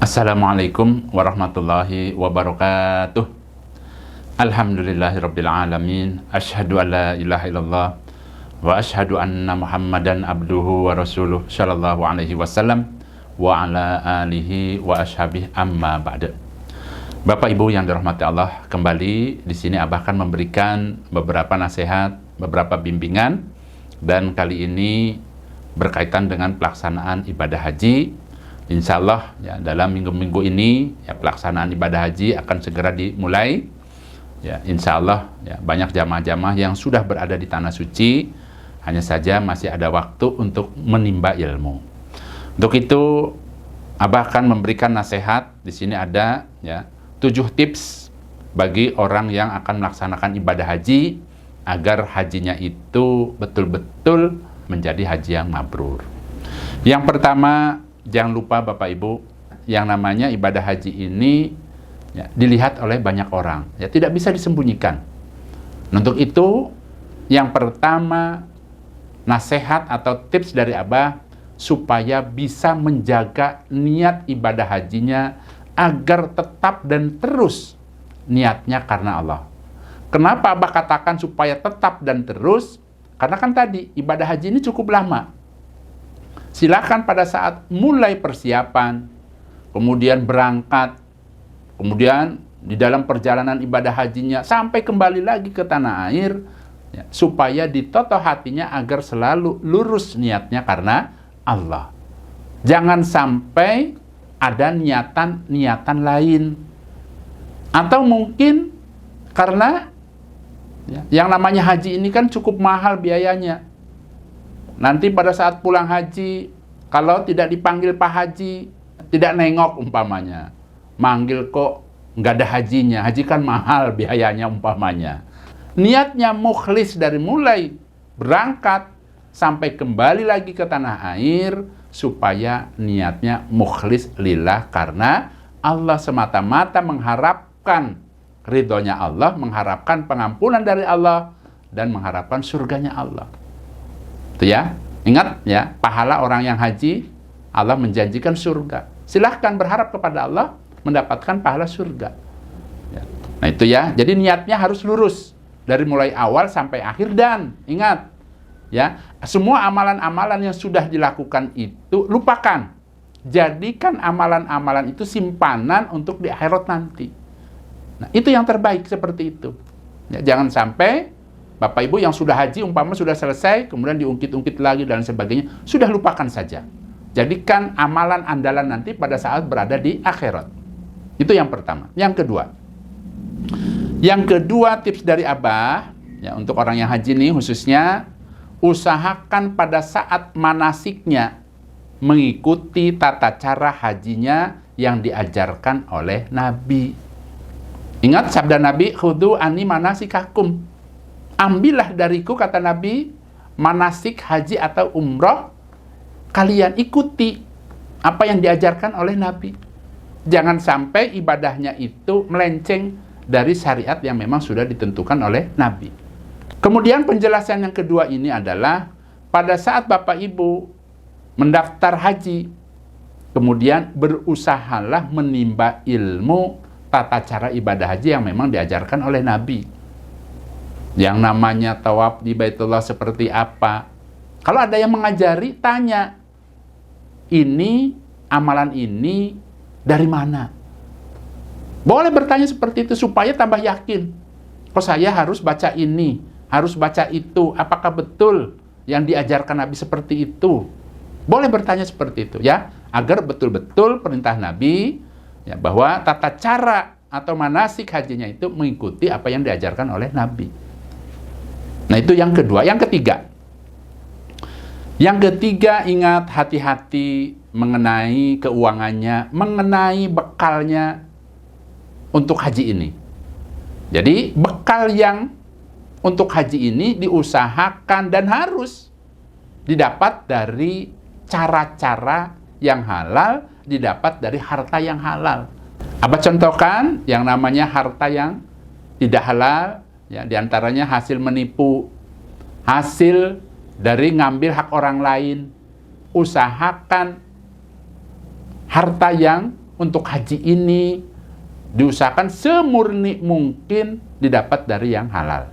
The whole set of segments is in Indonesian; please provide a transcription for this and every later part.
Assalamualaikum warahmatullahi wabarakatuh. Alhamdulillahirabbil alamin. Asyhadu an la ilaha illallah wa asyhadu anna Muhammadan abduhu wa rasuluh sallallahu alaihi wasallam wa ala alihi wa ashabihi amma ba'da. Bapak Ibu yang dirahmati Allah, kembali di sini Abah akan memberikan beberapa nasihat, beberapa bimbingan, dan kali ini berkaitan dengan pelaksanaan ibadah haji. Insya Allah ya, dalam minggu-minggu ini ya, pelaksanaan ibadah haji akan segera dimulai. Ya, insya Allah ya, banyak jamaah-jamaah yang sudah berada di tanah suci, hanya saja masih ada waktu untuk menimba ilmu. Untuk itu Abah akan memberikan nasihat. Di sini ada ya, 7 tips bagi orang yang akan melaksanakan ibadah haji agar hajinya itu betul-betul menjadi haji yang mabrur. Yang pertama, jangan lupa Bapak Ibu, yang namanya ibadah haji ini ya, dilihat oleh banyak orang, ya tidak bisa disembunyikan. Untuk itu, yang pertama, nasihat atau tips dari Abah supaya bisa menjaga niat ibadah hajinya agar tetap dan terus niatnya karena Allah. Kenapa Abah katakan supaya tetap dan terus? Karena kan tadi ibadah haji ini cukup lama. Silakan pada saat mulai persiapan, kemudian berangkat, kemudian di dalam perjalanan ibadah hajinya sampai kembali lagi ke tanah air, ya, supaya ditoto hatinya agar selalu lurus niatnya karena Allah. Jangan sampai ada niatan lain. Atau mungkin karena ya, yang namanya haji ini kan cukup mahal biayanya. Nanti pada saat pulang haji, kalau tidak dipanggil Pak Haji, tidak nengok umpamanya. Manggil kok nggak ada hajinya, haji kan mahal biayanya umpamanya. Niatnya mukhlis dari mulai berangkat sampai kembali lagi ke tanah air, supaya niatnya mukhlis lillah karena Allah, semata-mata mengharapkan ridhonya Allah, mengharapkan pengampunan dari Allah, dan mengharapkan surganya Allah. Itu ya, ingat ya, pahala orang yang haji, Allah menjanjikan surga. Silahkan berharap kepada Allah mendapatkan pahala surga ya. Nah itu ya, jadi niatnya harus lurus dari mulai awal sampai akhir. Dan ingat ya, semua amalan-amalan yang sudah dilakukan itu lupakan. Jadikan amalan-amalan itu simpanan untuk di akhirat nanti. Nah itu yang terbaik, seperti itu ya. Jangan sampai Bapak Ibu yang sudah haji umpama sudah selesai, kemudian diungkit-ungkit lagi dan sebagainya, sudah lupakan saja. Jadikan amalan andalan nanti pada saat berada di akhirat. Itu yang pertama. Yang kedua tips dari Abah ya, untuk orang yang haji nih khususnya, usahakan pada saat manasiknya mengikuti tata cara hajinya yang diajarkan oleh Nabi. Ingat sabda Nabi, khudhu anni manasikakum. Ambillah dariku, kata Nabi, manasik haji atau umroh kalian, ikuti apa yang diajarkan oleh Nabi. Jangan sampai ibadahnya itu melenceng dari syariat yang memang sudah ditentukan oleh Nabi. Kemudian penjelasan yang kedua ini adalah pada saat Bapak Ibu mendaftar haji, kemudian berusahalah menimba ilmu tata cara ibadah haji yang memang diajarkan oleh Nabi. Yang namanya tawaf di Baitullah seperti apa. Kalau ada yang mengajari, tanya, ini, amalan ini dari mana? Boleh bertanya seperti itu supaya tambah yakin. Kok saya harus baca ini, harus baca itu, apakah betul yang diajarkan Nabi seperti itu? Boleh bertanya seperti itu ya, agar betul-betul perintah Nabi ya, bahwa tata cara atau manasik hajinya itu mengikuti apa yang diajarkan oleh Nabi. Nah itu yang kedua. Yang ketiga, ingat, hati-hati mengenai keuangannya, mengenai bekalnya untuk haji ini. Jadi bekal yang untuk haji ini diusahakan dan harus didapat dari cara-cara yang halal, didapat dari harta yang halal. Abah contohkan yang namanya harta yang tidak halal, ya, diantaranya hasil menipu, hasil dari ngambil hak orang lain. Usahakan harta yang untuk haji ini diusahakan semurni mungkin didapat dari yang halal.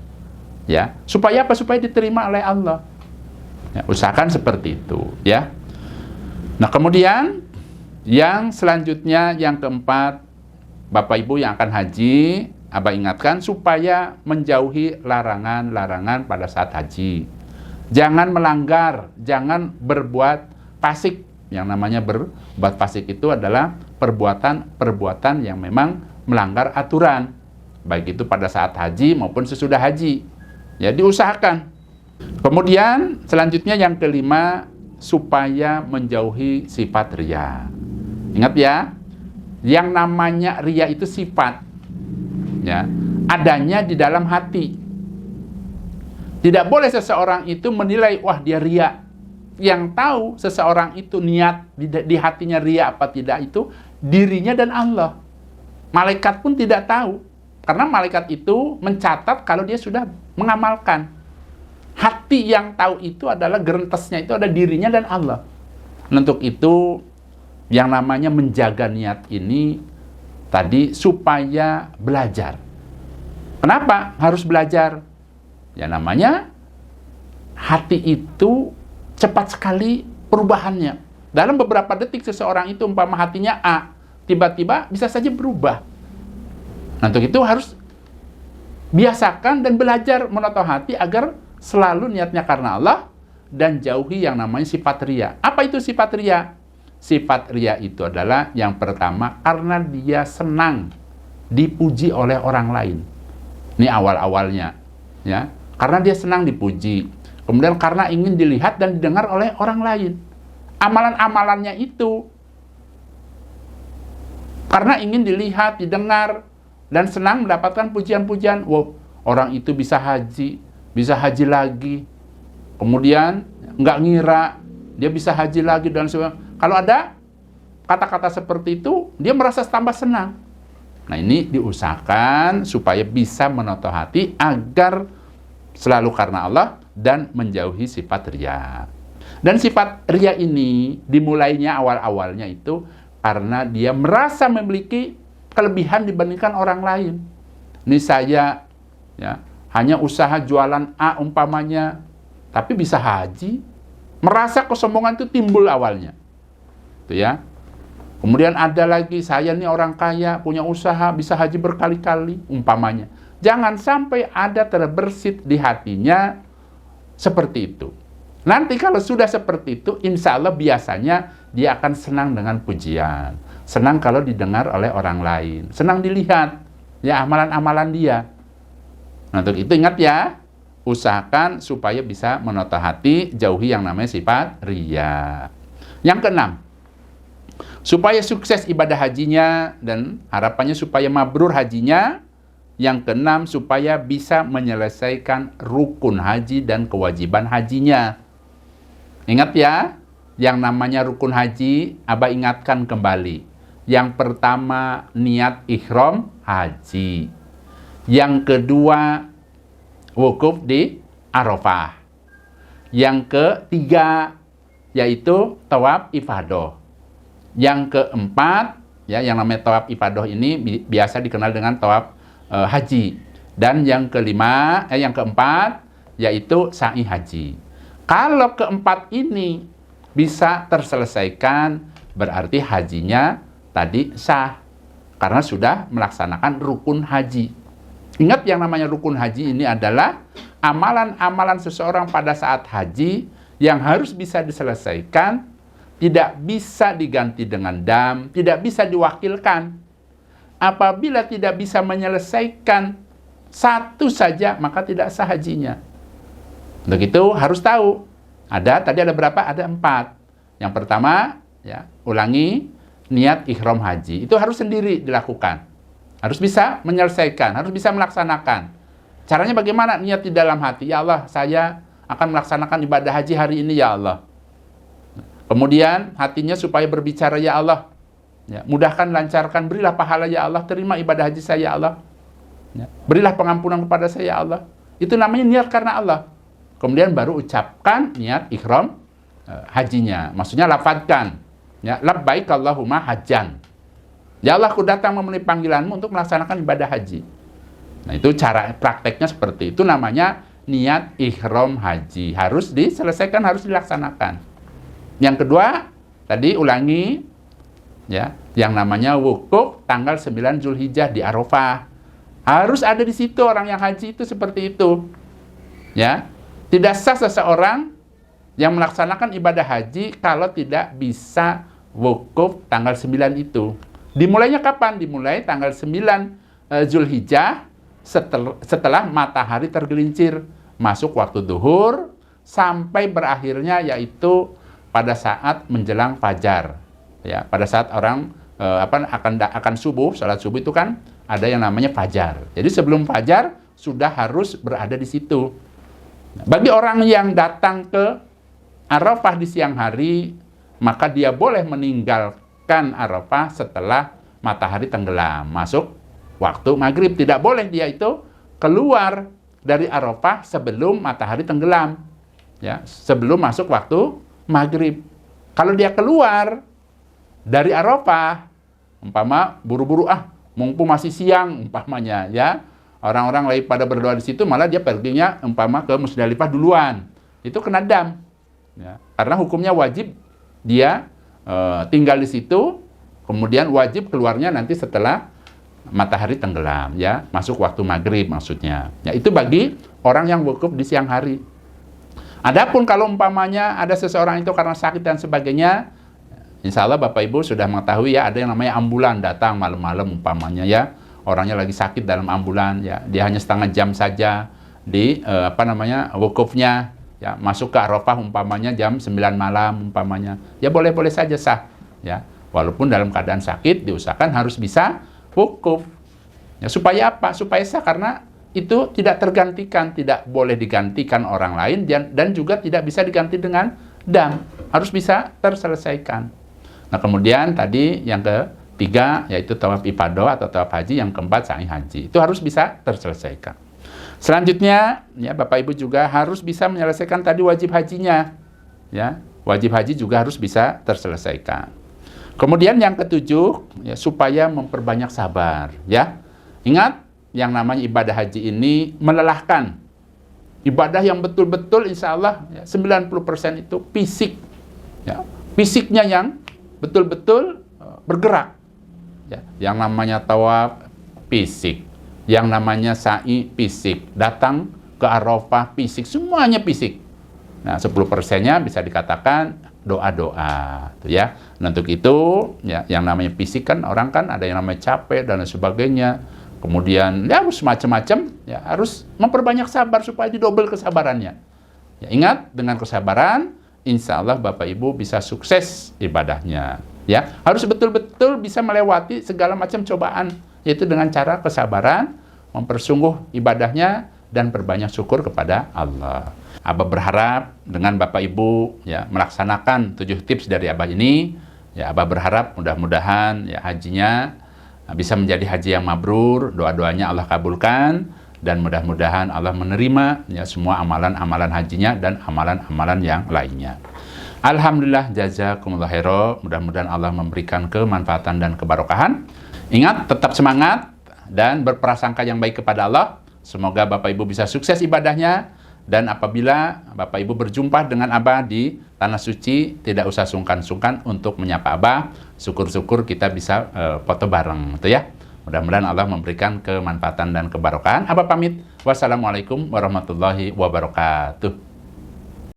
Ya, supaya apa? Supaya diterima oleh Allah. Ya, usahakan seperti itu, ya. Nah, kemudian yang selanjutnya, yang keempat, Bapak Ibu yang akan haji, Abah ingatkan supaya menjauhi larangan-larangan pada saat haji. Jangan melanggar, jangan berbuat fasik. Yang namanya berbuat fasik itu adalah perbuatan yang memang melanggar aturan, baik itu pada saat haji maupun sesudah haji. Ya, diusahakan. Kemudian selanjutnya yang kelima, supaya menjauhi sifat riya. Ingat ya, yang namanya riya itu sifat, ya, adanya di dalam hati. Tidak boleh seseorang itu menilai, wah dia riya. Yang tahu seseorang itu niat di hatinya riya apa tidak itu dirinya dan Allah. Malaikat pun tidak tahu, karena malaikat itu mencatat kalau dia sudah mengamalkan. Hati yang tahu itu adalah gerentesnya itu ada dirinya dan Allah. Untuk itu yang namanya menjaga niat ini tadi supaya belajar. Kenapa harus belajar? Ya namanya hati itu cepat sekali perubahannya. Dalam beberapa detik seseorang itu umpama hatinya A, tiba-tiba bisa saja berubah. Nah, untuk itu harus biasakan dan belajar menata hati agar selalu niatnya karena Allah dan jauhi yang namanya sifat riya. Apa itu sifat riya? Sifat riya itu adalah yang pertama karena dia senang dipuji oleh orang lain. Ini awal-awalnya, ya. Karena dia senang dipuji. Kemudian karena ingin dilihat dan didengar oleh orang lain. Amalan-amalannya itu karena ingin dilihat, didengar, dan senang mendapatkan pujian-pujian. Wow, orang itu bisa haji lagi. Kemudian nggak ngira dia bisa haji lagi dan sebagainya. Kalau ada kata-kata seperti itu, dia merasa tambah senang. Nah, ini diusahakan supaya bisa menata hati agar selalu karena Allah dan menjauhi sifat riya. Dan sifat riya ini dimulainya awal-awalnya itu karena dia merasa memiliki kelebihan dibandingkan orang lain. Ini saya, ya, hanya usaha jualan A umpamanya, tapi bisa haji. Merasa kesombongan itu timbul awalnya. Itu ya. Kemudian ada lagi, saya nih orang kaya, punya usaha, bisa haji berkali-kali umpamanya. Jangan sampai ada terbersit di hatinya seperti itu. Nanti kalau sudah seperti itu, insya Allah biasanya dia akan senang dengan pujian. Senang kalau didengar oleh orang lain. Senang dilihat, ya, amalan-amalan dia. Nah, untuk itu ingat ya, usahakan supaya bisa menata hati, jauhi yang namanya sifat riya. Yang keenam, supaya sukses ibadah hajinya dan harapannya supaya mabrur hajinya. Yang keenam, supaya bisa menyelesaikan rukun haji dan kewajiban hajinya. Ingat ya, yang namanya rukun haji, Abah ingatkan kembali. Yang pertama, niat ihram haji. Yang kedua, wukuf di Arafah. Yang ketiga, yaitu tawaf ifadah. Yang keempat, ya, yang namanya tawaf ifadah ini biasa dikenal dengan tawaf haji. Dan yang keempat, yaitu sa'i haji. Kalau keempat ini bisa terselesaikan, berarti hajinya tadi sah. Karena sudah melaksanakan rukun haji. Ingat yang namanya rukun haji ini adalah amalan-amalan seseorang pada saat haji yang harus bisa diselesaikan, tidak bisa diganti dengan dam, tidak bisa diwakilkan. Apabila tidak bisa menyelesaikan satu saja, maka tidak sah hajinya. Untuk itu harus tahu. Tadi ada berapa? Ada 4. Yang pertama, ya, ulangi niat ihram haji. Itu harus sendiri dilakukan. Harus bisa menyelesaikan, harus bisa melaksanakan. Caranya bagaimana? Niat di dalam hati. Ya Allah, saya akan melaksanakan ibadah haji hari ini, ya Allah. Kemudian hatinya supaya berbicara, ya Allah. Ya, mudahkan, lancarkan, berilah pahala ya Allah, terima ibadah haji saya ya Allah. Ya, berilah pengampunan kepada saya ya Allah. Itu namanya niat karena Allah. Kemudian baru ucapkan niat ihram hajinya. Maksudnya lafadzkan. Ya, labbaik Allahumma hajjan. Ya Allah, aku datang memenuhi panggilanmu untuk melaksanakan ibadah haji. Nah, itu cara prakteknya seperti itu, namanya niat ihram haji. Harus diselesaikan, harus dilaksanakan. Yang kedua, tadi ulangi, ya, yang namanya wukuf tanggal 9 Zulhijjah di Arafah. Harus ada di situ orang yang haji itu seperti itu. Ya, tidak sah seseorang yang melaksanakan ibadah haji kalau tidak bisa wukuf tanggal 9 itu. Dimulainya kapan? Dimulai tanggal 9 Zulhijjah setelah matahari tergelincir masuk waktu duhur sampai berakhirnya yaitu pada saat menjelang fajar. Ya, pada saat orang akan subuh, salat subuh itu kan ada yang namanya fajar. Jadi sebelum fajar sudah harus berada di situ. Bagi orang yang datang ke Arafah di siang hari, maka dia boleh meninggalkan Arafah setelah matahari tenggelam, masuk waktu maghrib. Tidak boleh dia itu keluar dari Arafah sebelum matahari tenggelam, ya, sebelum masuk waktu maghrib. Kalau dia keluar dari Arafah, umpama buru-buru, mumpung masih siang, umpamanya, ya, orang-orang lagi pada berdoa di situ, malah dia perginya umpama ke Musdalifah duluan, itu kena dam, ya, karena hukumnya wajib dia tinggal di situ, kemudian wajib keluarnya nanti setelah matahari tenggelam, ya, masuk waktu maghrib maksudnya. Ya, itu bagi orang yang wukuf di siang hari. Adapun kalau umpamanya ada seseorang itu karena sakit dan sebagainya, insya Allah Bapak Ibu sudah mengetahui, ya, ada yang namanya ambulan datang malam-malam umpamanya, ya, orangnya lagi sakit dalam ambulan, ya, dia hanya setengah jam saja di wukufnya, ya, masuk ke Arafah umpamanya jam 9 malam umpamanya, ya, boleh-boleh saja sah, ya, walaupun dalam keadaan sakit diusahakan harus bisa wukuf, ya, supaya apa? Supaya sah, karena itu tidak tergantikan, tidak boleh digantikan orang lain, dan juga tidak bisa diganti dengan dam, harus bisa terselesaikan. Nah, kemudian tadi yang ketiga yaitu tawaf ifadah atau tawaf haji, yang keempat sa'i haji, itu harus bisa terselesaikan. Selanjutnya, ya, Bapak Ibu juga harus bisa menyelesaikan tadi wajib hajinya, ya, wajib haji juga harus bisa terselesaikan. Kemudian yang ketujuh, ya, supaya memperbanyak sabar, ya. Ingat, yang namanya ibadah haji ini melelahkan. Ibadah yang betul-betul insya Allah, ya, 90% itu fisik, ya. Fisiknya yang betul-betul bergerak, ya. Yang namanya tawaf fisik, yang namanya sa'i fisik, datang ke Arafah fisik, semuanya fisik. Nah, 10%-nya bisa dikatakan doa-doa, ya. Nah, untuk itu, ya, yang namanya fisik kan orang kan ada yang namanya capek dan sebagainya. Kemudian ya harus macam-macam, ya, harus memperbanyak sabar supaya didobel kesabarannya. Ya, ingat, dengan kesabaran insya Allah Bapak Ibu bisa sukses ibadahnya, ya. Harus betul-betul bisa melewati segala macam cobaan, yaitu dengan cara kesabaran, mempersungguh ibadahnya, dan berbanyak syukur kepada Allah. Abah berharap dengan Bapak Ibu, ya, melaksanakan 7 tips dari Abah ini, ya, Abah berharap mudah-mudahan, ya, hajinya bisa menjadi haji yang mabrur, doa-doanya Allah kabulkan, dan mudah-mudahan Allah menerima, ya, semua amalan-amalan hajinya dan amalan-amalan yang lainnya. Alhamdulillah, jazakumullah khairan. Mudah-mudahan Allah memberikan kemanfaatan dan keberkahan. Ingat, tetap semangat dan berprasangka yang baik kepada Allah. Semoga Bapak Ibu bisa sukses ibadahnya, dan apabila Bapak Ibu berjumpa dengan Abah di Tanah Suci, tidak usah sungkan-sungkan untuk menyapa Abah. Syukur-syukur kita bisa foto bareng, gitu ya. Mudah-mudahan Allah memberikan kemanfaatan dan keberkahan. Abah pamit. Wassalamualaikum warahmatullahi wabarakatuh.